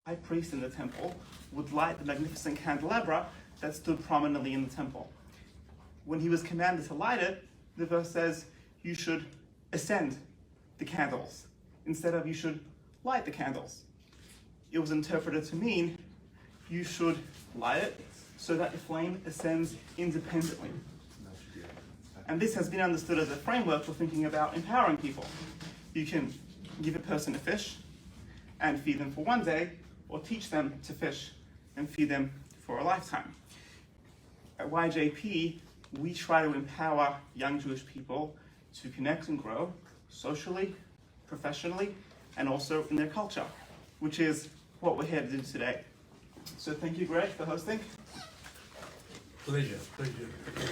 high priest in the temple would light the magnificent candelabra that stood prominently in the temple. When he was commanded to light it, the verse says you should ascend the candles instead of you should light the candles. It was interpreted to mean you should light it so that the flame ascends independently. And this has been understood as a framework for thinking about empowering people. You can give a person a fish and feed them for one day, or teach them to fish and feed them for a lifetime. At YJP, we try to empower young Jewish people to connect and grow socially, professionally, and also in their culture, which is what we're here to do today. So thank you, Greg, for hosting. Pleasure.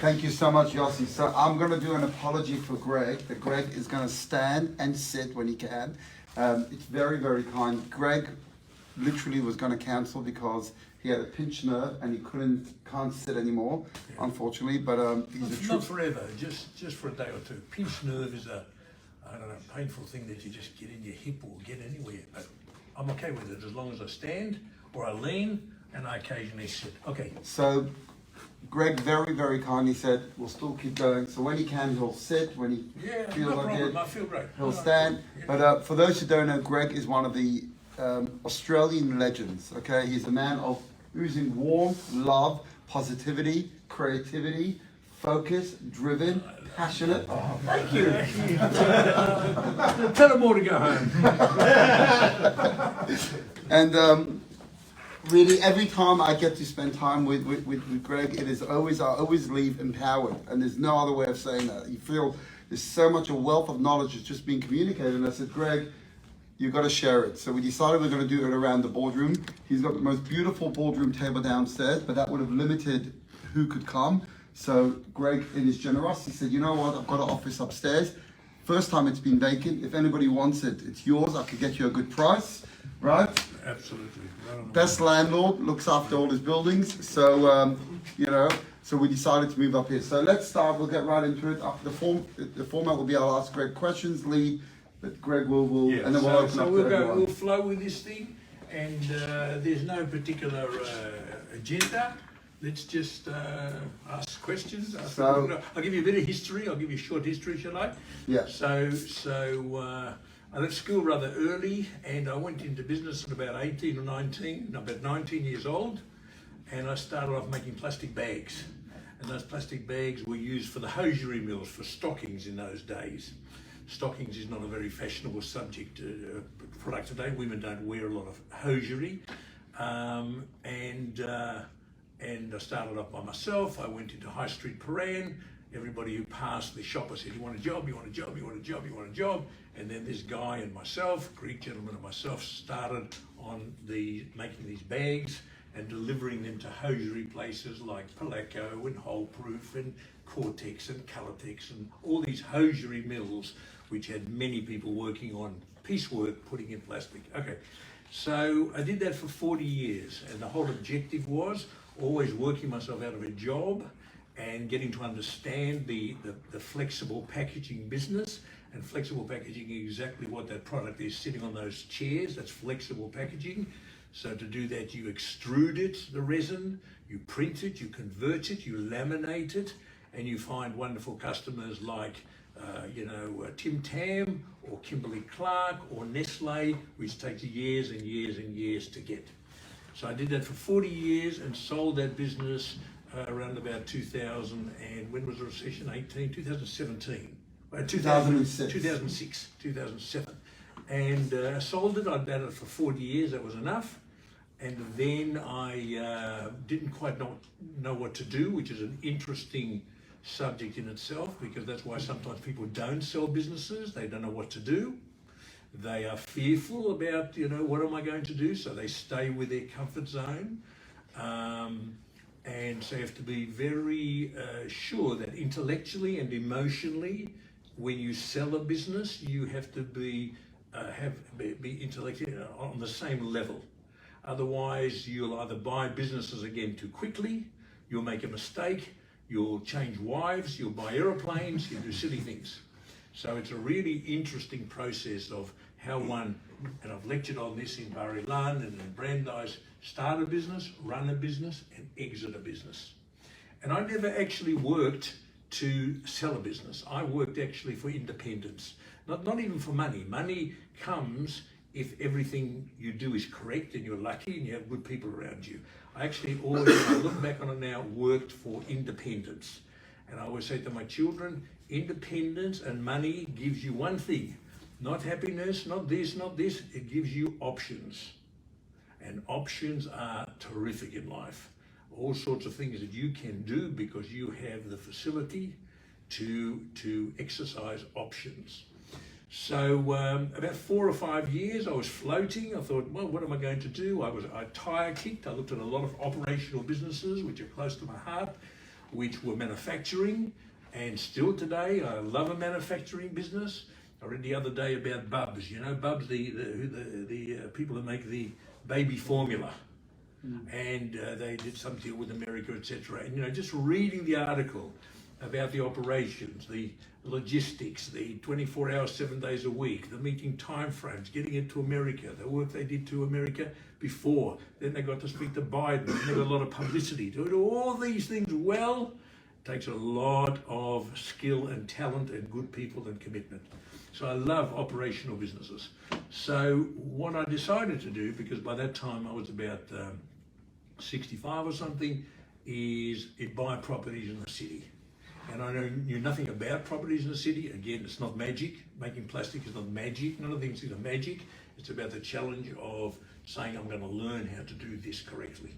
Thank you so much, Yossi. So I'm going to do an apology for Greg. That Greg is going to stand and sit when he can. It's very, very kind. Greg literally was going to cancel because he had a pinched nerve and he can't sit anymore, unfortunately. But he's not forever, just for a day or two. Pinched nerve is a painful thing that you just get in your hip or get anywhere. But I'm okay with it as long as I stand or I lean and I occasionally sit. Okay. So Greg very, very kindly said we'll still keep going. So when he can, he'll sit. When he feels like it, I feel great. He'll stand. Yeah. But for those who don't know, Greg is one of the Australian legends. Okay, he's a man of oozing warmth, love, positivity, creativity, focus, driven, passionate. Oh, thank you. Tell him more to go home. And really, every time I get to spend time with Greg, it is always, I always leave empowered. And there's no other way of saying that. You feel there's so much a wealth of knowledge that's just being communicated. And I said, Greg, you've got to share it. So we decided we're going to do it around the boardroom. He's got the most beautiful boardroom table downstairs, but that would have limited who could come. So Greg, in his generosity, said, you know what, I've got an office upstairs. First time it's been vacant. If anybody wants it, it's yours. I could get you a good price, right? Absolutely. Best landlord, looks after all his buildings. So, so we decided to move up here. So let's start, we'll get right into it. The format will be I'll ask Greg questions, lead, but Greg will and then we'll open up to everyone. We'll flow with this thing, and there's no particular agenda. Let's just ask questions. I'll give you a bit of history. I'll give you a short history, shall I? Yeah. I left school rather early, and I went into business at about 18 or 19, about 19 years old, and I started off making plastic bags. And those plastic bags were used for the hosiery mills, for stockings in those days. Stockings is not a very fashionable subject product today. Women don't wear a lot of hosiery. And I started off by myself. I went into High Street Prahran. Everybody who passed the shop, I said, you want a job, you want a job, you want a job, you want a job. And then this guy and myself, Greek gentleman and myself, started on making these bags and delivering them to hosiery places like Palaco and Holeproof and Cortex and Colotex and all these hosiery mills, which had many people working on piecework, putting in plastic. Okay, so I did that for 40 years, and the whole objective was always working myself out of a job and getting to understand the flexible packaging business. And flexible packaging is exactly what that product is, sitting on those chairs. That's flexible packaging. So to do that, you extrude it, the resin, you print it, you convert it, you laminate it, and you find wonderful customers like Tim Tam or Kimberly Clark or Nestle, which takes years and years and years to get. So I did that for 40 years and sold that business around about 2000, and when was the recession? 2017. 2006, 2007. And sold it. I'd had it for 40 years, that was enough. And then I didn't quite know what to do, which is an interesting subject in itself, because that's why sometimes people don't sell businesses. They don't know what to do. They are fearful about, what am I going to do? So they stay with their comfort zone. And so you have to be very sure that intellectually and emotionally, when you sell a business, you have to be intellectually on the same level. Otherwise, you'll either buy businesses again too quickly, you'll make a mistake, you'll change wives, you'll buy aeroplanes, you'll do silly things. So it's a really interesting process of how one and I've lectured on this in Prahran and in Brandeis, start a business, run a business, and exit a business. And I never actually worked to sell a business. I worked actually for independence, not even for money. Money comes if everything you do is correct and you're lucky and you have good people around you. I actually always, when I look back on it now, worked for independence. And I always say to my children, independence and money gives you one thing, not happiness, not this, it gives you options. And options are terrific in life. All sorts of things that you can do because you have the facility to exercise options. So about 4 or 5 years I was floating. I thought, well, what am I going to do? I tire kicked. I looked at a lot of operational businesses which are close to my heart, which were manufacturing, and still today I love a manufacturing business. I read the other day about Bubs. You know, Bubs, the people that make the baby formula. And they did some deal with America, etc. And, you know, just reading the article about the operations, the logistics, the 24 hours, 7 days a week, the meeting time frames, getting it to America, the work they did to America before. Then they got to speak to Biden, and they got a lot of publicity. To do all these things well takes a lot of skill and talent and good people and commitment. So I love operational businesses. So what I decided to do, because by that time I was about 65 or something, is buy properties in the city. And I knew nothing about properties in the city. Again, it's not magic. Making plastic is not magic. None of these things are magic. It's about the challenge of saying, I'm going to learn how to do this correctly.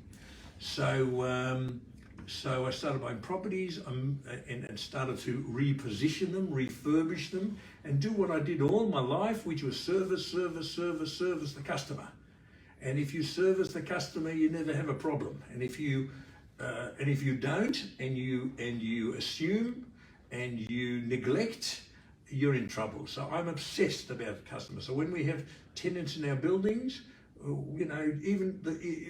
So I started buying properties and started to reposition them, refurbish them, and do what I did all my life, which was service the customer. And if you service the customer, you never have a problem. And if you don't, and you assume and you neglect, you're in trouble. So I'm obsessed about customers. So when we have tenants in our buildings, you know, even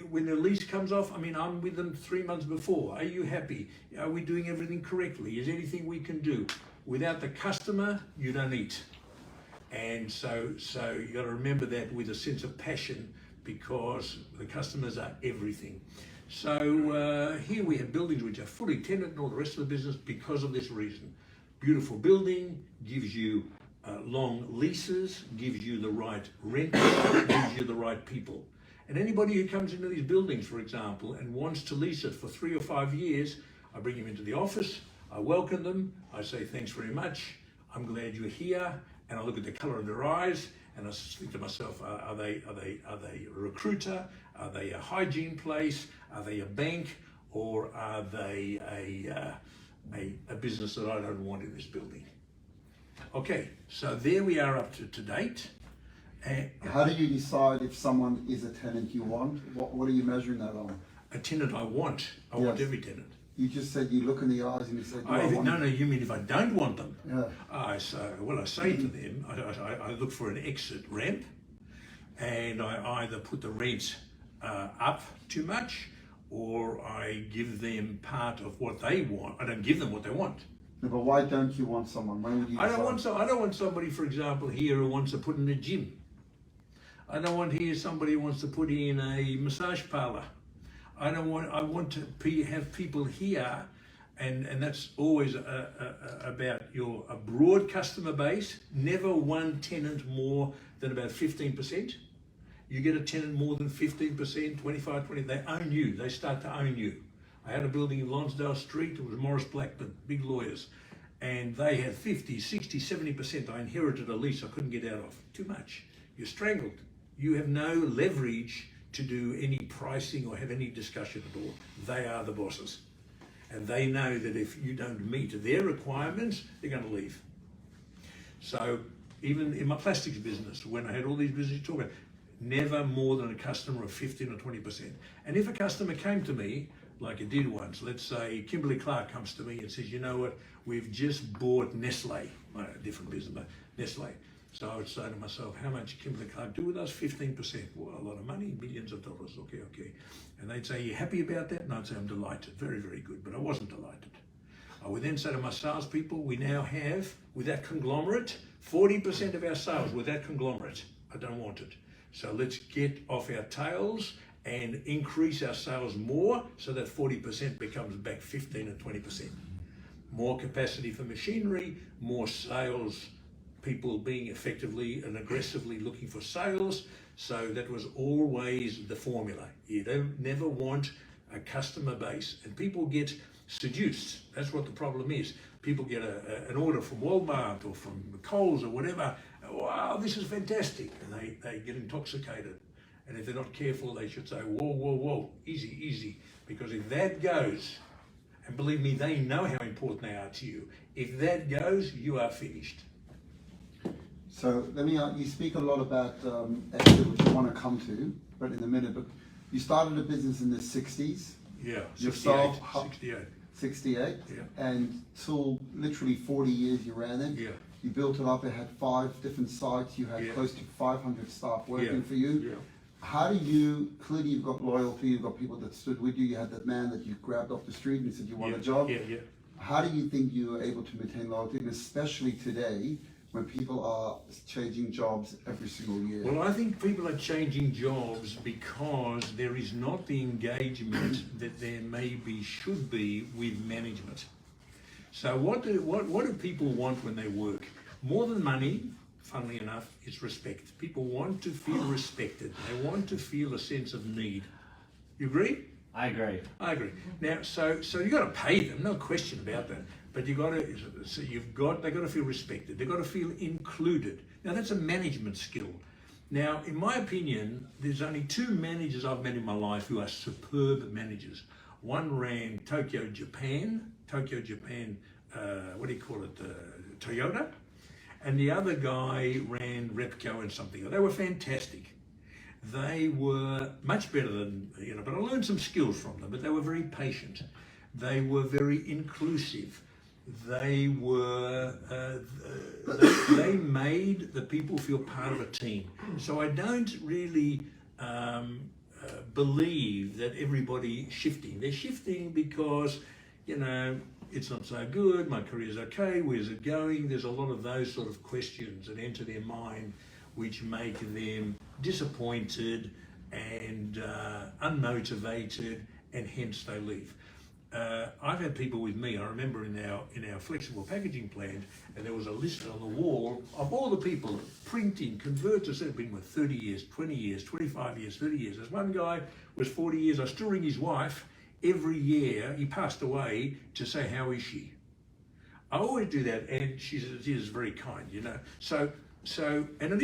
when the lease comes off, I mean, I'm with them 3 months before. Are you happy? Are we doing everything correctly? Is there anything we can do? Without the customer, you don't eat. And so you got to remember that with a sense of passion, because the customers are everything. So here we have buildings which are fully tenanted and all the rest of the business because of this reason. Beautiful building, gives you long leases, gives you the right rent, gives you the right people. And anybody who comes into these buildings, for example, and wants to lease it for 3 or 5 years, I bring them into the office, I welcome them, I say thanks very much, I'm glad you're here, and I look at the colour of their eyes, and I think to myself, are they a recruiter? Are they a hygiene place? Are they a bank? Or are they a business that I don't want in this building? Okay, so there we are up to date. How do you decide if someone is a tenant you want? What are you measuring that on? A tenant I want. I want every tenant. You just said you look in the eyes and you said, no, you mean if I don't want them? Yeah. I say to them, I look for an exit ramp, and I either put the rent up too much, or I give them part of what they want. I don't give them what they want. No, but why don't you want someone? When would you I don't want somebody, for example, here who wants to put in a gym. I don't want here somebody who wants to put in a massage parlor. I want to have people here, and that's always about a broad customer base, never one tenant more than about 15%. You get a tenant more than 15%, 25, 20, they own you, they start to own you. I had a building in Lonsdale Street, it was Morris Blackburn, big lawyers, and they had 50, 60, 70%. I inherited a lease I couldn't get out of. Too much. You're strangled. You have no leverage to do any pricing or have any discussion at all. They are the bosses. And they know that if you don't meet their requirements, they're going to leave. So even in my plastics business, when I had all these businesses talking about, never more than a customer of 15 or 20%. And if a customer came to me, like it did once, let's say Kimberly Clark comes to me and says, you know what, we've just bought Nestle, a different business, but Nestle. So I would say to myself, how much Kimberly Clark do with us? 15%. Well, a lot of money, millions of dollars. Okay. And they'd say, are you happy about that? And I'd say, I'm delighted. Very, very good. But I wasn't delighted. I would then say to my salespeople, we now have, with that conglomerate, 40% of our sales with that conglomerate. I don't want it. So let's get off our tails and increase our sales more so that 40% becomes back 15 and 20%. More capacity for machinery, more sales, people being effectively and aggressively looking for sales. So that was always the formula. You don't never want a customer base, and people get seduced. That's what the problem is. People get an order from Walmart or from Coles or whatever. Wow, this is fantastic. And they get intoxicated. And if they're not careful, they should say, whoa, whoa, whoa, easy, easy. Because if that goes, and believe me, they know how important they are to you. If that goes, you are finished. So let me, you speak a lot about exit, which I want to come to, but in a minute. But you started a business in the 60s. Yeah, Yourself, 68. 68. Yeah. And till literally 40 years you ran it. Yeah. You built it up. It had 5 different sites. You had close to 500 staff working for you. Yeah. How do you, clearly you've got loyalty, you've got people that stood with you, you had that man that you grabbed off the street and said you want a job. Yeah, yeah. How do you think you are able to maintain loyalty, and especially today when people are changing jobs every single year? Well, I think people are changing jobs because there is not the engagement that there should be with management. So what do people want when they work? More than money, funnily enough, is respect. People want to feel respected. They want to feel a sense of need. You agree? I agree. I agree. Now, so you got to pay them, no question about that. But they've got to feel respected. They've got to feel included. Now, that's a management skill. Now, in my opinion, there's only 2 managers I've met in my life who are superb managers. One ran Tokyo, Japan, Toyota. And the other guy ran Repco and something. They were fantastic. They were much better than, but I learned some skills from them, but they were very patient. They were very inclusive. They were, they made the people feel part of a team. So I don't really believe that everybody's shifting. They're shifting because, it's not so good, my career's okay, where's it going? There's a lot of those sort of questions that enter their mind which make them disappointed and unmotivated, and hence they leave. I've had people with me, I remember in our flexible packaging plant, and there was a list on the wall of all the people printing, converters that have been with 30 years, 20 years, 25 years, 30 years. There's one guy was 40 years, I still ring his wife every year. He passed away to say, how is she? I always do that, and she is very kind, So, and it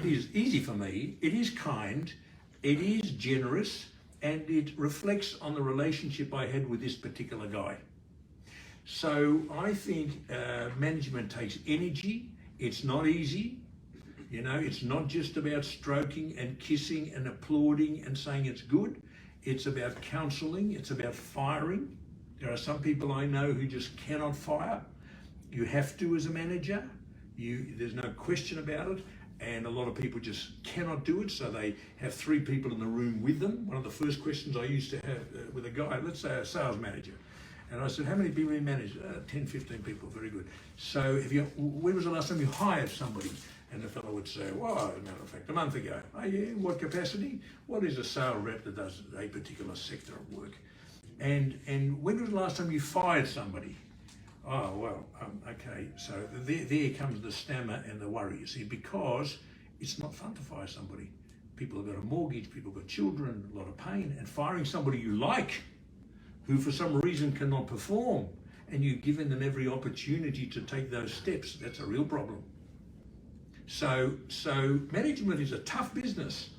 is easy for me, it is kind, it is generous, and it reflects on the relationship I had with this particular guy. So I think management takes energy. It's not easy. It's not just about stroking and kissing and applauding and saying it's good. It's about counseling. It's about firing. There are some people I know who just cannot fire. You have to as a manager. There's no question about it. And a lot of people just cannot do it, so they have 3 people in the room with them. One of the first questions I used to have with a guy, let's say a sales manager, and I said, how many people you manage? 10, 15 people, very good. So when was the last time you hired somebody? And the fellow would say, well, as a matter of fact, a month ago. Oh yeah, what capacity? What is a sales rep that does a particular sector of work? And when was the last time you fired somebody? Oh, well, okay, so there comes the stammer and the worry, you see, because it's not fun to fire somebody. People have got a mortgage, people have got children, a lot of pain, and firing somebody you like, who for some reason cannot perform, and you've given them every opportunity to take those steps, that's a real problem. So management is a tough business.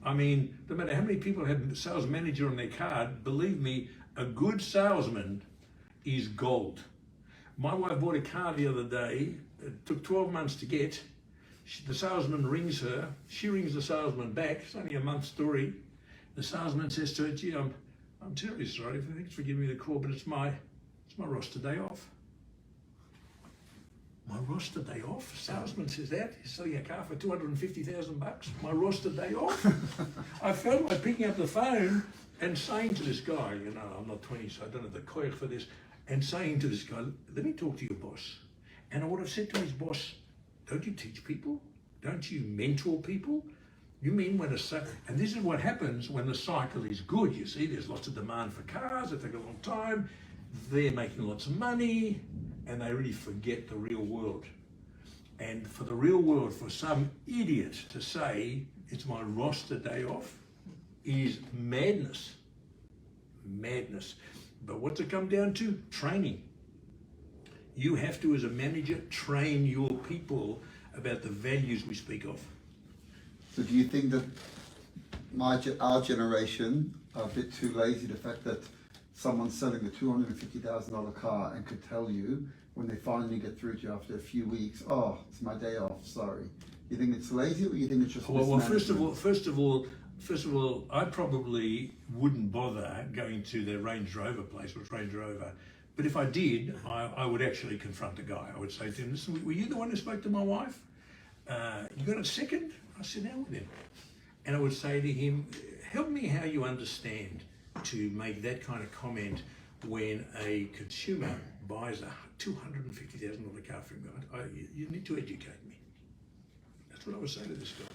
I mean, no matter how many people have sales manager on their card, believe me, a good salesman is gold. My wife bought a car the other day. It took 12 months to get. The salesman rings her. She rings the salesman back. It's only a month's story. The salesman says to her, gee, I'm terribly sorry. Thanks for giving me the call, but it's my roster day off. My roster day off? Salesman says that? He's selling a car for $250,000. My roster day off? I felt like picking up the phone and saying to this guy, I'm not 20, so I don't have the coil for this, and saying to this guy, let me talk to your boss. And I would have said to his boss, don't you teach people? Don't you mentor people? You mean when and this is what happens when the cycle is good. You see, there's lots of demand for cars that take a long time. They're making lots of money, and they really forget the real world. And for the real world, for some idiot to say it's my roster day off is madness. Madness. But what's it come down to? Training. You have to, as a manager, train your people about the values we speak of. So do you think that our generation are a bit too lazy, the fact that someone's selling a $250,000 car and could tell you when they finally get through to you after a few weeks, oh, it's my day off, sorry. You think it's lazy, or you think it's just well, first of all, I probably wouldn't bother going to their Range Rover place, or Range Rover. But if I did, I would actually confront the guy. I would say to him, listen, were you the one who spoke to my wife? You got a second? I sit down with him. And I would say to him, help me how you understand to make that kind of comment when a consumer buys a $250,000 car from you. You need to educate me. That's what I would say to this guy.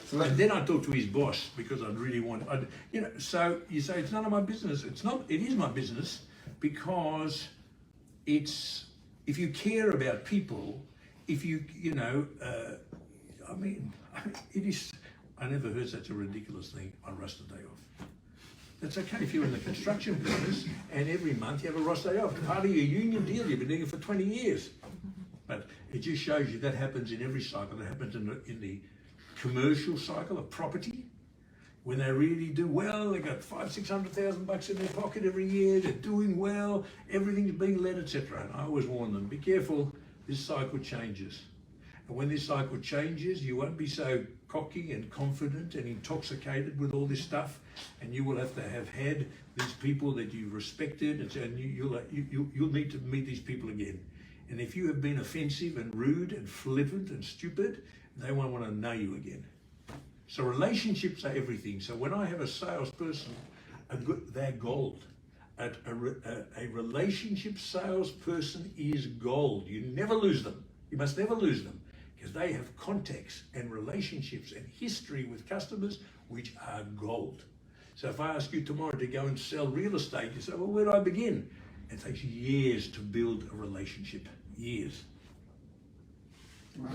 So and then I talk to his boss, because I'd really want, so you say it's none of my business. It is my business, because it's, if you care about people, if you it is, I never heard such a ridiculous thing, I roast a day off. That's okay if you're in the construction business and every month you have a roast day off. Part of your union deal, you've been doing it for 20 years. But it just shows you that happens in every cycle. It happens in the commercial cycle of property. When they really do well, they got $500,000-600,000 in their pocket every year, they're doing well, everything's being led, etc. And I always warn them, be careful, this cycle changes. And when this cycle changes, you won't be so cocky and confident and intoxicated with all this stuff, and you will have to have had these people that you've respected, and you'll need to meet these people again. And if you have been offensive and rude and flippant and stupid, they won't want to know you again. So relationships are everything. So when I have a salesperson, they're gold. A relationship salesperson is gold. You never lose them. You must never lose them, because they have contacts and relationships and history with customers which are gold. So if I ask you tomorrow to go and sell real estate, you say, well, where do I begin? It takes years to build a relationship. Years. Wow.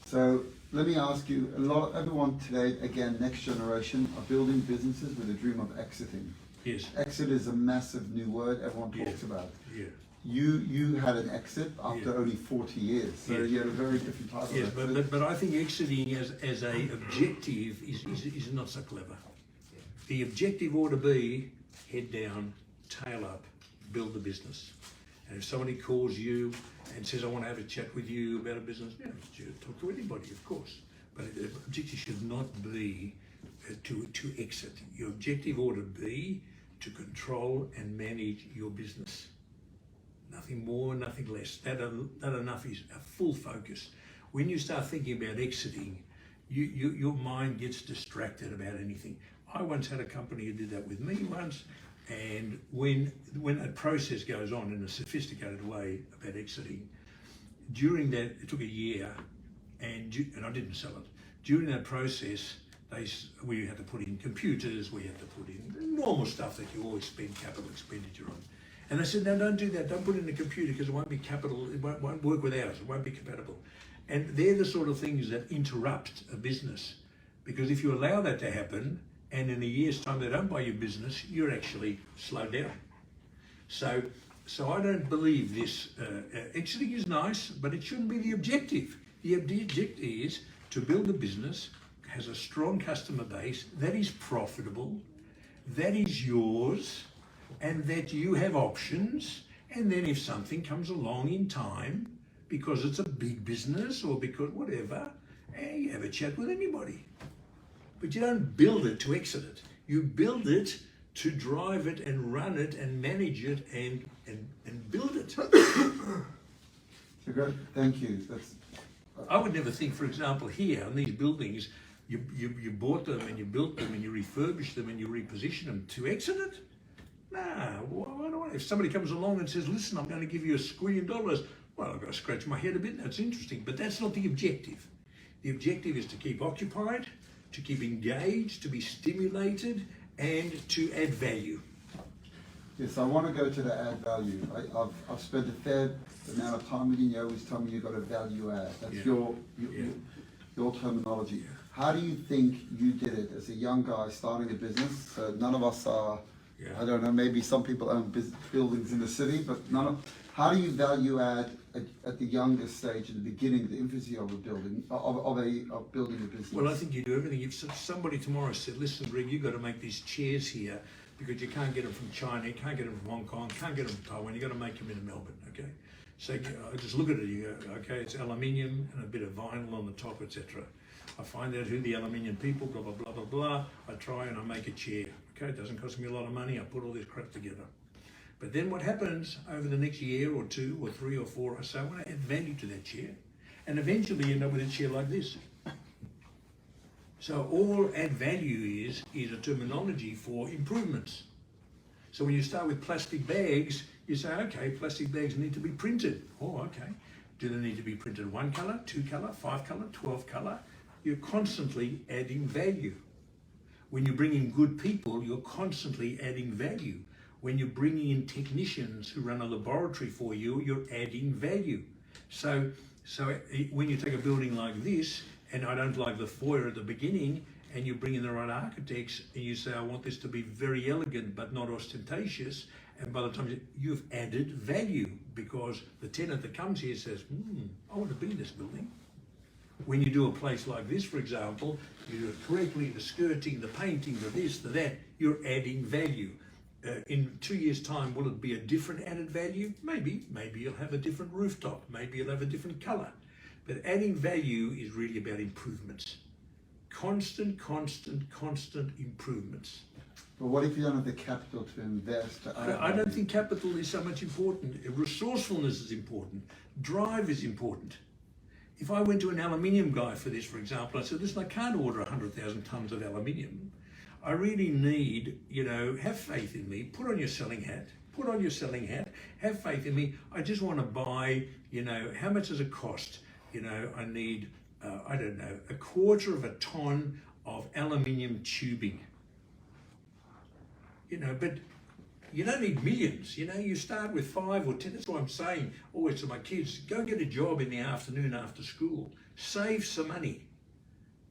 So let me ask you, everyone today, again, next generation, are building businesses with a dream of exiting. Yes. Exit is a massive new word everyone talks about. Yeah. You had an exit after only 40 years, so you had a very different type of exit. But I think exiting as a objective is not so clever. The objective ought to be head down, tail up, build the business. And if somebody calls you and says, I want to have a chat with you about a business, talk to anybody, of course. But the objective should not be to exit. Your objective ought to be to control and manage your business. Nothing more, nothing less. That enough is a full focus. When you start thinking about exiting, your mind gets distracted about anything. I once had a company who did that with me once, and when a process goes on in a sophisticated way about exiting, during that, it took a year, and I didn't sell it. During that process, we had to put in computers, we had to put in normal stuff that you always spend capital expenditure on. And they said, no, don't do that. Don't put it in the computer, because it won't be capital. It won't work with ours. It won't be compatible. And they're the sort of things that interrupt a business. Because if you allow that to happen, and in a year's time they don't buy your business, you're actually slowed down. So I don't believe this. Exiting is nice, but it shouldn't be the objective. The objective is to build a business, has a strong customer base, that is profitable, that is yours, and that you have options, and then if something comes along in time, because it's a big business or because whatever, you have a chat with anybody. But you don't build it to exit it. You build it to drive it and run it and manage it and build it. Great, thank you. I would never think, for example, here on these buildings, you bought them and you built them and you refurbished them and you repositioned them to exit it. Nah, if somebody comes along and says, listen, I'm going to give you $1 squillion, well, I've got to scratch my head a bit. That's interesting, but that's not the objective. The objective is to keep occupied, to keep engaged, to be stimulated, and to add value. Yes, I want to go to the add value. I've spent a fair amount of time with you. You always tell me you've got a value add. That's your terminology. How do you think you did it as a young guy starting a business? None of us are, I don't know, maybe some people own buildings in the city, but how do you value add at the youngest stage, at the beginning, the infancy of a building, of building a business? Well, I think you do everything. If somebody tomorrow said, listen, Greg, you've got to make these chairs here because you can't get them from China, you can't get them from Hong Kong, can't get them from Taiwan, you've got to make them in Melbourne, okay? So I just look at it, you go, okay, it's aluminium and a bit of vinyl on the top, etc. I find out who the aluminium people, blah, blah, blah, blah, blah. I try and I make a chair. Okay, it doesn't cost me a lot of money. I put all this crap together. But then what happens over the next year or 2 or 3 or 4, I say, I want to add value to that chair. And eventually you end up with a chair like this. So all add value is a terminology for improvements. So when you start with plastic bags, you say, okay, plastic bags need to be printed. Oh, okay. Do they need to be printed 1 colour, 2 colour, 5 colour, 12 colour? You're constantly adding value. When you bring in good people, you're constantly adding value. When you're bringing in technicians who run a laboratory for you, you're adding value. So when you take a building like this, and I don't like the foyer at the beginning, and you bring in the right architects, and you say, I want this to be very elegant but not ostentatious, and by the time you've added value, because the tenant that comes here says, I want to be in this building. When you do a place like this, for example, you do it correctly, the skirting, the painting, the this, the that, you're adding value. In 2 years' time, will it be a different added value? Maybe you'll have a different rooftop, maybe you'll have a different colour. But adding value is really about improvements. Constant improvements. But what if you don't have the capital to invest? I don't think capital is so much important. Resourcefulness is important. Drive is important. If I went to an aluminium guy for this, for example, I said, listen, I can't order 100,000 tonnes of aluminium. I really need, have faith in me, put on your selling hat, have faith in me. I just want to buy, how much does it cost? I need, I don't know, 1/4 of a tonne of aluminium tubing. But you don't need millions, you start with 5 or 10. That's why I'm saying always to my kids, go get a job in the afternoon after school. Save some money.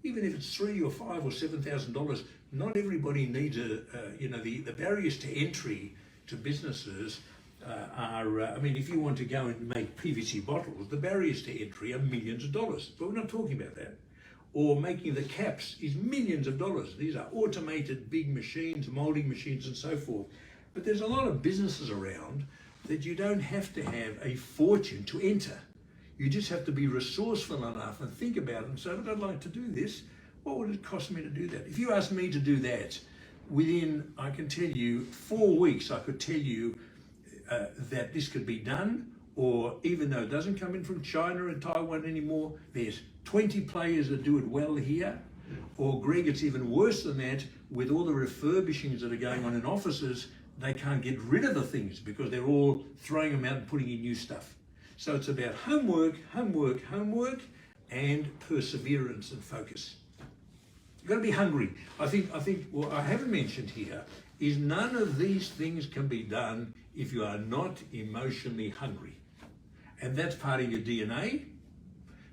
Even if it's $3,000 or $5,000 or $7,000, not everybody needs the barriers to entry to businesses are, if you want to go and make PVC bottles, the barriers to entry are millions of dollars, but we're not talking about that. Or making the caps is millions of dollars. These are automated big machines, molding machines and so forth. But there's a lot of businesses around that you don't have to have a fortune to enter. You just have to be resourceful enough and think about it and say, I'd like to do this. What would it cost me to do that? If you asked me to do that, within, I can tell you, 4 weeks, I could tell you that this could be done, or even though it doesn't come in from China and Taiwan anymore, there's 20 players that do it well here. Or Greg, it's even worse than that, with all the refurbishings that are going on in offices, they can't get rid of the things because they're all throwing them out and putting in new stuff. So it's about homework, and perseverance and focus. You've got to be hungry. I think what I haven't mentioned here is none of these things can be done if you are not emotionally hungry. And that's part of your DNA,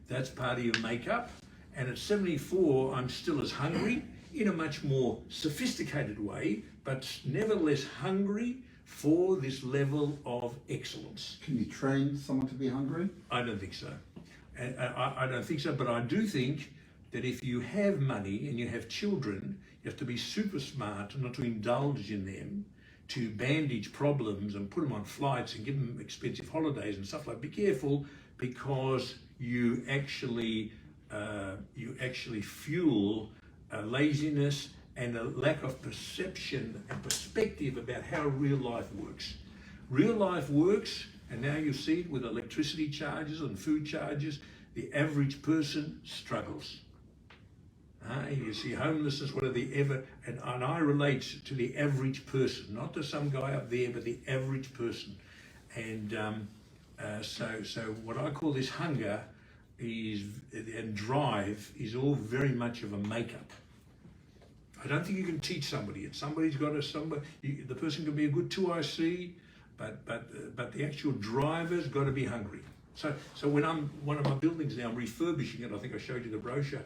that's part of your makeup, and at 74, I'm still as hungry in a much more sophisticated way, but nevertheless hungry for this level of excellence. Can you train someone to be hungry? I don't think so. And I don't think so, but I do think that if you have money and you have children, you have to be super smart not to indulge in them, to bandage problems and put them on flights and give them expensive holidays and stuff like that. Be careful, because you actually fuel laziness and a lack of perception and perspective about how real life works. Real life works, and now you see it with electricity charges and food charges. The average person struggles. You see homelessness, whatever and I relate to the average person, not to some guy up there, but the average person. And so what I call this hunger, and drive is all very much of a makeup. I don't think you can teach somebody it. Somebody's got to, the person can be a good 2IC, but the actual driver's got to be hungry. So when one of my buildings now, I'm refurbishing it, I think I showed you the brochure,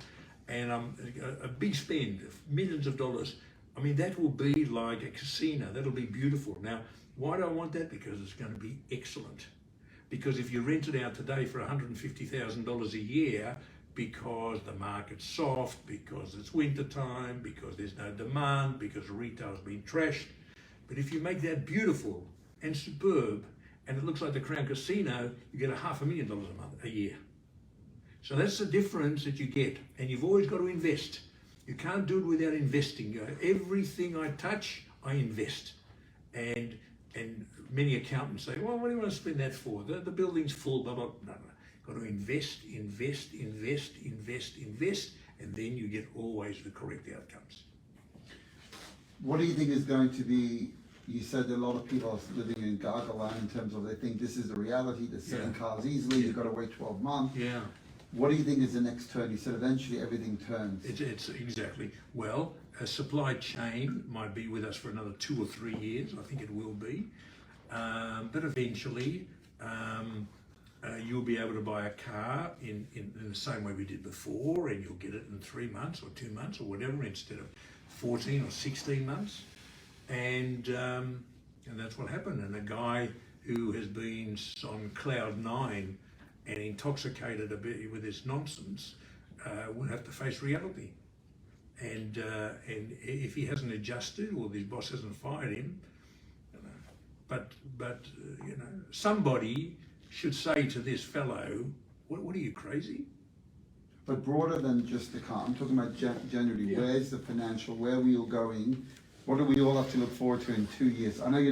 and a big spend, millions of dollars. I mean, that will be like a casino. That'll be beautiful. Now, why do I want that? Because it's going to be excellent. Because if you rent it out today for $150,000 a year, because the market's soft, because it's winter time, because there's no demand, because retail's been trashed. But if you make that beautiful and superb, and it looks like the Crown Casino, you get $500,000 a year. So that's the difference that you get, and you've always got to invest. You can't do it without investing. Everything I touch, I invest. And many accountants say, well, what do you want to spend that for? The building's full, blah, blah, blah. No. Got to invest, and then you get always the correct outcomes. What do you think is going to be, you said a lot of people are living in gargle land in terms of they think this is the reality, they're selling cars easily, you've got to wait 12 months. Yeah. What do you think is the next turn? You said eventually everything turns. It's exactly. Well, a supply chain might be with us for another 2 or 3 years. I think it will be. But eventually, you'll be able to buy a car in the same way we did before, and you'll get it in 3 months or 2 months or whatever instead of 14 or 16 months. And that's what happened. And a guy who has been on cloud 9 and intoxicated a bit with this nonsense will have to face reality. And if he hasn't adjusted or his boss hasn't fired him, but somebody should say to this fellow, what are you, crazy? But broader than just the car, I'm talking about generally, where's the financial, where are we all going? What do we all have to look forward to in 2 years? I know you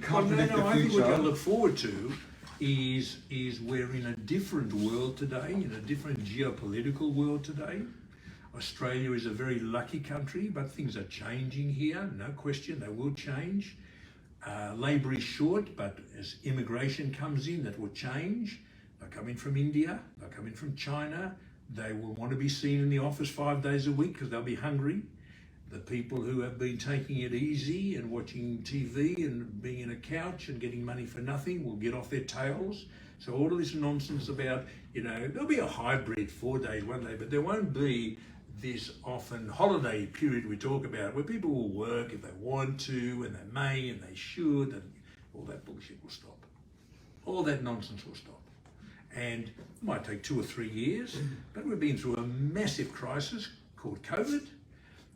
can't predict the future. I think what we're going to look forward to is we're in a different world today, in a different geopolitical world today. Australia is a very lucky country, but things are changing here, no question, they will change. Labour is short, but as immigration comes in, that will change. They'll come in from India, they'll come in from China, they will want to be seen in the office 5 days a week because they'll be hungry. The people who have been taking it easy and watching TV and being in a couch and getting money for nothing will get off their tails. So all of this nonsense about, there'll be a hybrid 4 days, 1 day, but there won't be this often holiday period we talk about where people will work if they want to and they may and they should, and all that bullshit will stop. All that nonsense will stop. And it might take 2 or 3 years, but we've been through a massive crisis called COVID.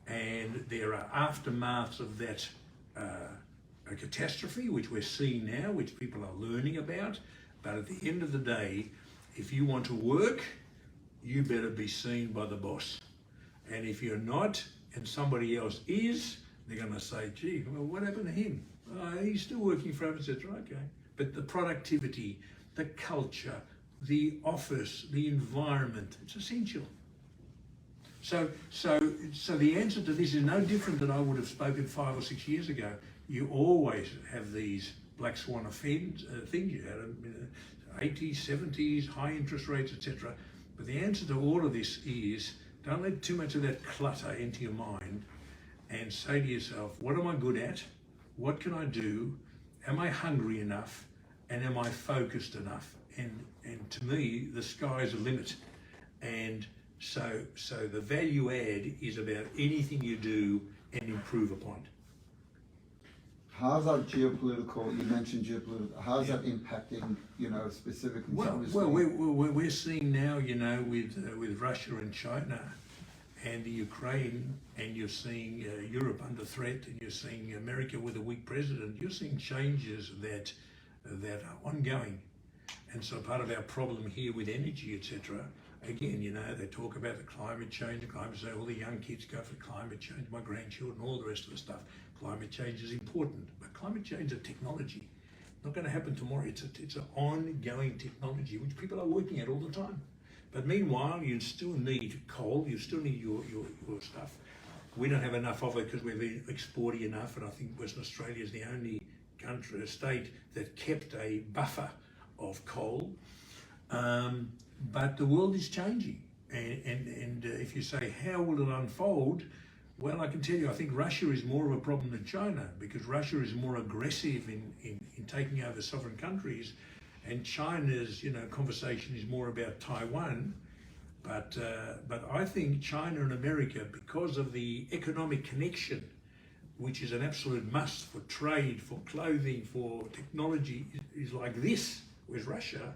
And there are aftermaths of that a catastrophe, which we're seeing now, which people are learning about. But at the end of the day, if you want to work, you better be seen by the boss. And if you're not, and somebody else is, they're going to say, gee, well, what happened to him? He's still working for us, etc. Okay. But the productivity, the culture, the office, the environment, it's essential. So the answer to this is no different than I would have spoken 5 or 6 years ago. You always have these black swan things. You had 80s, 70s, high interest rates, etc. But the answer to all of this is don't let too much of that clutter into your mind and say to yourself, what am I good at? What can I do? Am I hungry enough? And am I focused enough? And to me, the sky's the limit. And so the value add is about anything you do and improve upon. How's that geopolitical, you mentioned geopolitical, how's that impacting, specifically? Well, we're seeing now, with Russia and China and the Ukraine, and you're seeing Europe under threat, and you're seeing America with a weak president, you're seeing changes that are ongoing. And so part of our problem here with energy, etc., again, they talk about the climate change, all the young kids go for climate change, my grandchildren, all the rest of the stuff. Climate change is important, but climate change is a technology. Not going to happen tomorrow. It's an ongoing technology, which people are working at all the time. But meanwhile, you still need coal, you still need your stuff. We don't have enough of it because we're exporting enough, and I think Western Australia is the only country, state that kept a buffer of coal. But the world is changing. And if you say, how will it unfold? Well, I can tell you, I think Russia is more of a problem than China, because Russia is more aggressive in taking over sovereign countries, and China's conversation is more about Taiwan. But I think China and America, because of the economic connection, which is an absolute must for trade, for clothing, for technology, is like this. Whereas Russia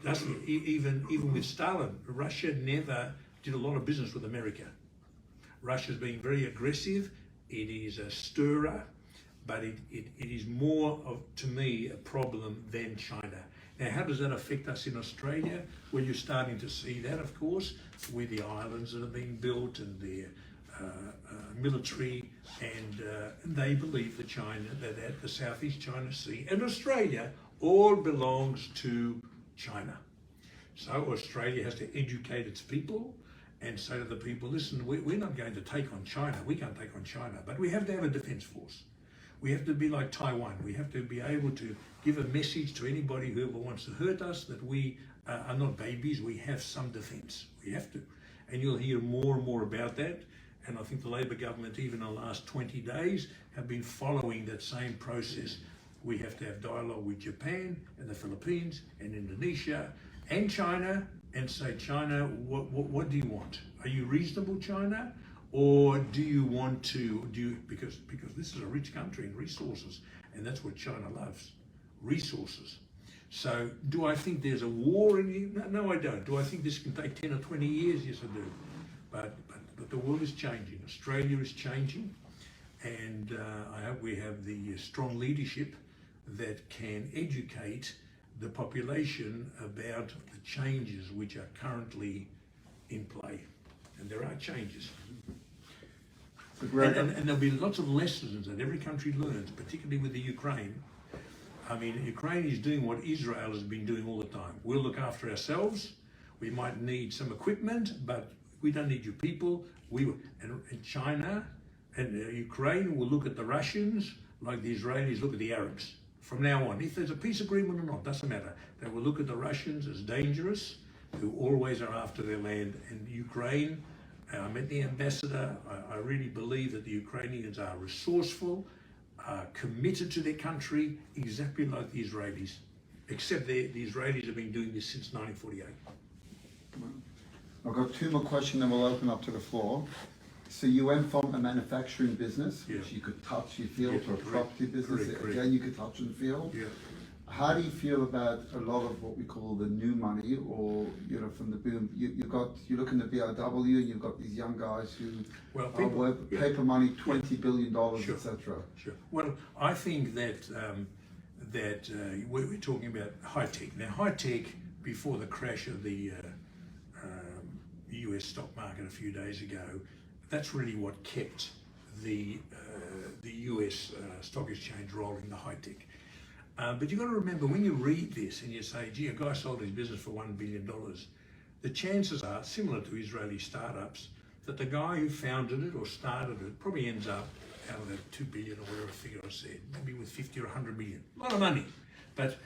doesn't, even with Stalin, Russia never did a lot of business with America. Russia's being very aggressive. It is a stirrer, but it is more of, to me, a problem than China. Now, how does that affect us in Australia? Well, you're starting to see that, of course, with the islands that are being built and the military, and they believe that the Southeast China Sea and Australia all belongs to China. So Australia has to educate its people and say to the people, listen, we're not going to take on China. We can't take on China, but we have to have a defense force. We have to be like Taiwan. We have to be able to give a message to anybody who ever wants to hurt us that we are not babies. We have some defense. We have to. And you'll hear more and more about that. And I think the Labor government, even in the last 20 days, have been following that same process. We have to have dialogue with Japan and the Philippines and Indonesia and China, and say, China, what do you want? Are you reasonable, China? Or do you want to, because this is a rich country in resources, and that's what China loves, resources. So do I think there's a war in here? No, I don't. Do I think this can take 10 or 20 years? Yes, I do. But the world is changing. Australia is changing, and I hope we have the strong leadership that can educate the population about the changes which are currently in play. And there are changes. And there'll be lots of lessons that every country learns, particularly with the Ukraine. I mean, Ukraine is doing what Israel has been doing all the time. We'll look after ourselves. We might need some equipment, but we don't need your people. And China and Ukraine will look at the Russians like the Israelis look at the Arabs. From now on, if there's a peace agreement or not, doesn't matter. They will look at the Russians as dangerous, who always are after their land. And Ukraine, I met the ambassador. I really believe that the Ukrainians are resourceful, are committed to their country, exactly like the Israelis. Except the Israelis have been doing this since 1948. I've got two more questions, then we'll open up to the floor. So you went from a manufacturing business, which you could touch, you feel, to a property business. Correct. Again, you could touch and feel. Yeah. How do you feel about a lot of what we call the new money, or from the boom? You look in the BRW, and you've got these young guys who are worth paper money, $20 billion, etc. Sure. Well, I think that we're talking about high tech. Now, high tech, before the crash of the US stock market a few days ago, that's really what kept the US stock exchange rolling, the high tech. But you've got to remember, when you read this and you say, gee, a guy sold his business for $1 billion, the chances are, similar to Israeli startups, that the guy who founded it or started it probably ends up out of that 2 billion or whatever figure I said, maybe with 50 or 100 million. A lot of money. But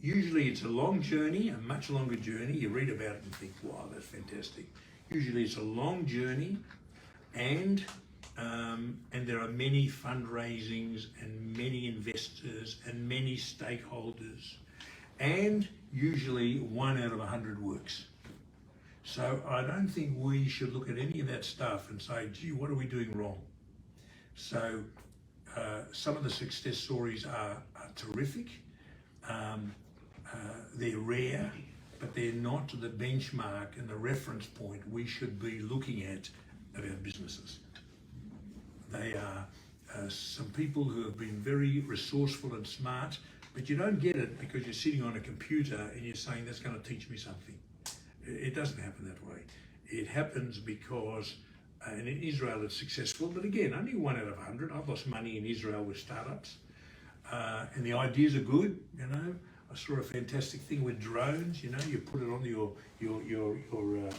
usually it's a long journey, a much longer journey. You read about it and think, wow, that's fantastic. Usually it's a long journey, and there are many fundraisings and many investors and many stakeholders, and usually 1 out of 100 works. So I don't think we should look at any of that stuff and say, gee, what are we doing wrong? So some of the success stories are terrific. They're rare, but they're not the benchmark and the reference point we should be looking at of our businesses. They are some people who have been very resourceful and smart, but you don't get it because you're sitting on a computer and you're saying that's going to teach me something. It doesn't happen that way. It happens because, and in Israel it's successful, but again, only 1 out of 100. I've lost money in Israel with startups, and the ideas are good. I saw a fantastic thing with drones. You put it on your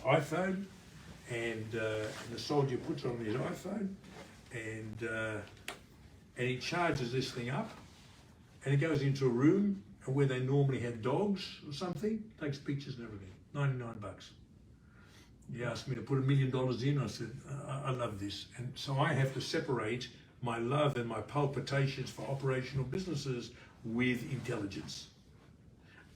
iPhone, and the soldier puts it on his iPhone, and he charges this thing up, and it goes into a room where they normally have dogs or something, takes pictures and everything. $99. He asked me to put $1 million in. I said, I love this. And so I have to separate my love and my palpitations for operational businesses with intelligence.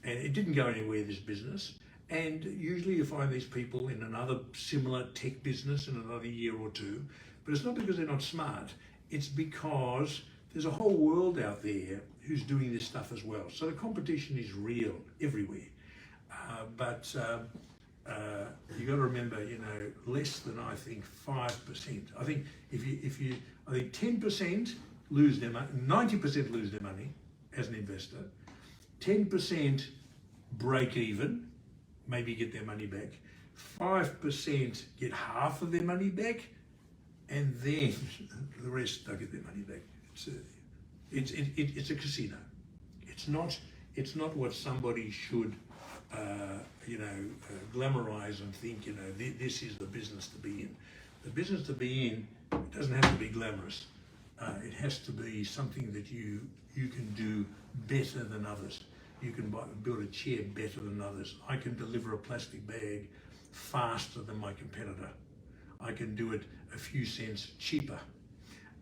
And it didn't go anywhere, this business. And usually you find these people in another similar tech business in another year or two. But it's not because they're not smart. It's because there's a whole world out there who's doing this stuff as well. So the competition is real everywhere. But you got to remember, less than, I think, 5%. I think I think 10% lose their money, 90% lose their money as an investor. 10% break even, maybe get their money back. 5% get half of their money back, and then the rest don't get their money back. It's a casino. It's not what somebody should glamorize and think, this is the business to be in. The business to be in, it doesn't have to be glamorous. It has to be something that you can do better than others. You can build a chair better than others. I can deliver a plastic bag faster than my competitor. I can do it a few cents cheaper.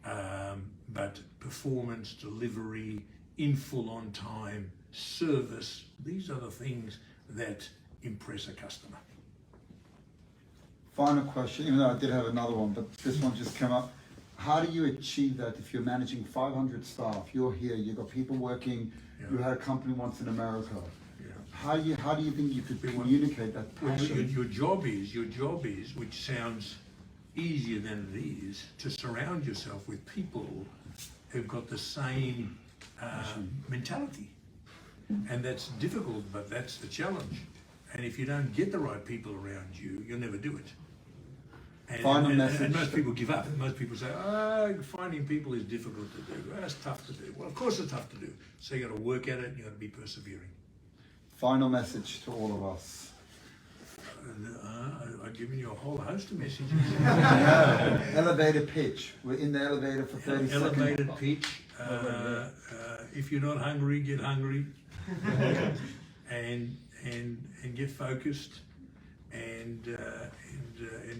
But performance, delivery, in full on time, service, these are the things that impress a customer. Final question, even though I did have another one, but this one just came up. How do you achieve that if you're managing 500 staff? You're here, you've got people working, you had a company once in America. Yeah. How do you think you could communicate that passion? Your job is, which sounds easier than it is, to surround yourself with people who've got the same mentality. And that's difficult, but that's the challenge. And if you don't get the right people around you, you'll never do it. And most people give up. Most people say, finding people is difficult to do. It's tough to do. Well, of course it's tough to do. So you got to work at it and you got to be persevering. Final message to all of us. I've given you a whole host of messages. Elevator pitch. We're in the elevator for 30 seconds. Elevated pitch. If you're not hungry, get hungry. and get focused. And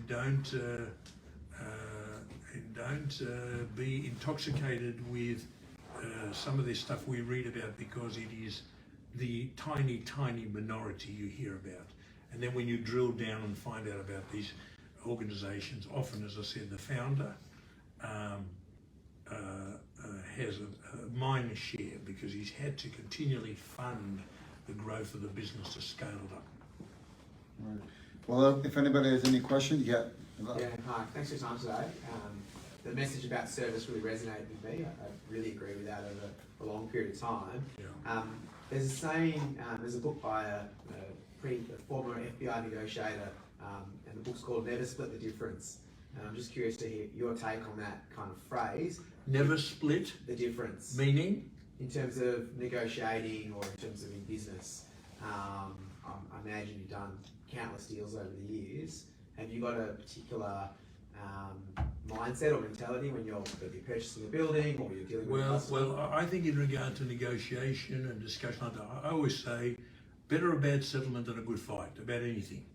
don't be intoxicated with some of this stuff we read about, because it is the tiny minority you hear about. And then when you drill down and find out about these organizations, often, as I said, the founder has a minor share because he's had to continually fund the growth of the business to scale it up. Right. Well, if anybody has any questions, Yeah, hi. Thanks for your time today. The message about service really resonated with me. I really agree with that over a long period of time. Yeah. There's a saying, there's a book by a former FBI negotiator, and the book's called Never Split the Difference. And I'm just curious to hear your take on that kind of phrase. Never split the difference. Meaning? In terms of negotiating or in terms of in business. I imagine you've done countless deals over the years. Have you got a particular mindset or mentality when you're purchasing a building or you're dealing with a customer? Well, I think in regard to negotiation and discussion, I always say better a bad settlement than a good fight about anything.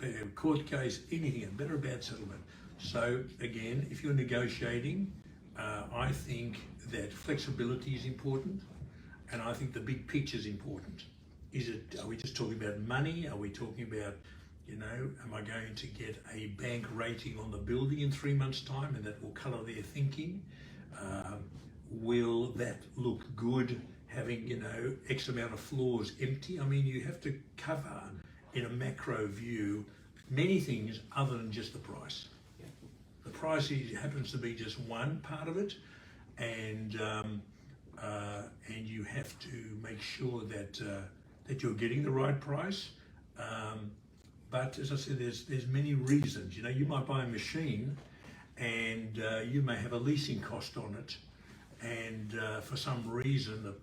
A court case, anything, better a bad settlement. So again, if you're negotiating, I think that flexibility is important, and I think the big picture is important. Are we just talking about money? Are we talking about, am I going to get a bank rating on the building in 3 months' time and that will colour their thinking? Will that look good having, X amount of floors empty? I mean, you have to cover in a macro view many things other than just the price. Yeah. The price happens to be just one part of it, and you have to make sure that you're getting the right price. But as I said, there's many reasons. You might buy a machine and you may have a leasing cost on it, and for some reason the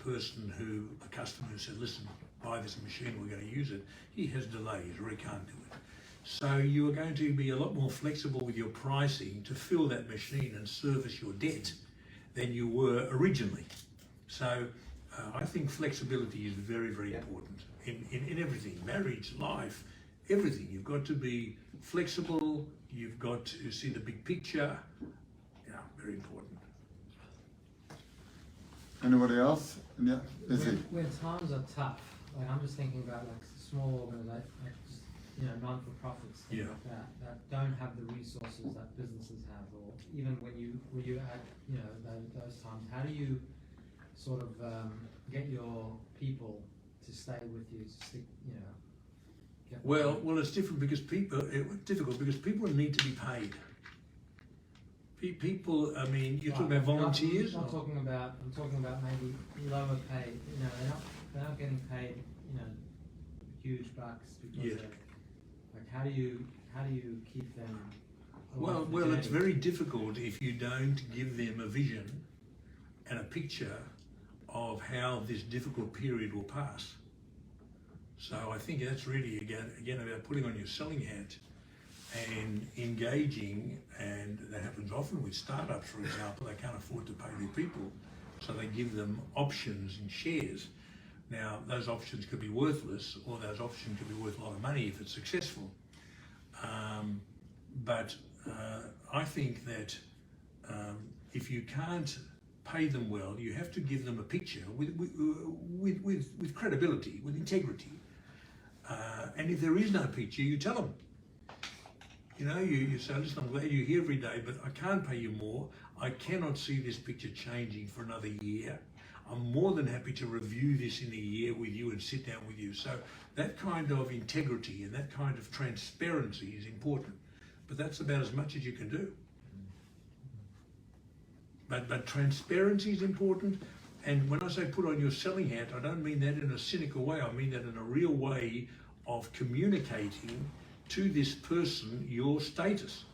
customer who said, listen, buy this machine, we're going to use it, he has delays or he can't do it. So you are going to be a lot more flexible with your pricing to fill that machine and service your debt than you were originally. So I think flexibility is very, very important in everything, marriage, life, everything. You've got to be flexible, you've got to see the big picture. Yeah, very important. Anybody else? Yeah, Izzy. When times are tough, like I'm just thinking about like small organizations, like just, non-for-profits, things like that don't have the resources that businesses have, or even when you add, those times, how do you sort of get your people to stay with you, to stick, get Well, it's different because difficult because people need to be paid. People, I mean, you're talking about volunteers. I'm talking about maybe lower paid. They're not getting paid, huge bucks because like how do you keep them? Well, it's very difficult if you don't give them a vision and a picture of how this difficult period will pass. So I think that's really again about putting on your selling hat and engaging, and that happens often with startups, for example. They can't afford to pay their people, so they give them options and shares. Now, those options could be worthless, or those options could be worth a lot of money if it's successful. But I think that if you can't pay them well, you have to give them a picture with credibility, with integrity. And if there is no picture, you tell them. You say, listen, I'm glad you're here every day, but I can't pay you more. I cannot see this picture changing for another year. I'm more than happy to review this in a year with you and sit down with you. So that kind of integrity and that kind of transparency is important. But that's about as much as you can do. But transparency is important. And when I say put on your selling hat, I don't mean that in a cynical way. I mean that in a real way of communicating to this person your status.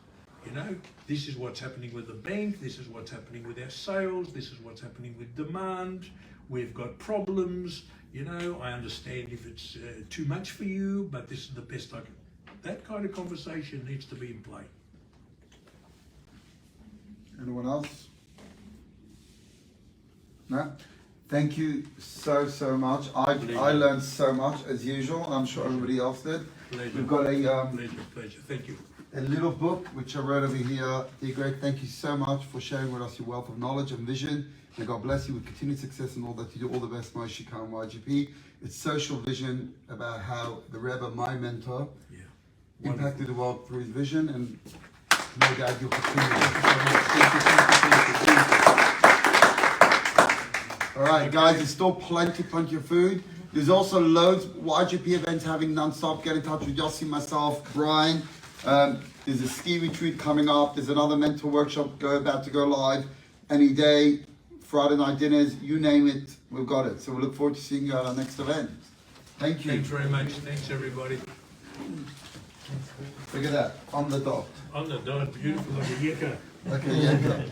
This is what's happening with the bank, this is what's happening with our sales, this is what's happening with demand, we've got problems, I understand if it's too much for you, but this is the best I can. That kind of conversation needs to be in play. Anyone else? No? Thank you so much. I learned so much as usual, and I'm sure everybody else did. Pleasure. We've got a Pleasure. Thank you. A little book which I wrote over here. Dear Greg, thank you so much for sharing with us your wealth of knowledge and vision. May God bless you with continued success in all that you do. All the best, Moshe Khan YGP. It's social vision about how the Rebbe, my mentor, impacted the world through his vision, and no doubt you'll continue. All right, guys, there's still plenty of food. There's also loads YGP events having non-stop. Get in touch with Yossi, myself, Brian. There's a ski retreat coming up. There's another mentor workshop about to go live any day. Friday night dinners, you name it, we've got it. So we look forward to seeing you at our next event. Thank you. Thanks very much. Thanks, everybody. Look at that, on the dot. On the dot, beautiful, like a yucca. Like a yucca.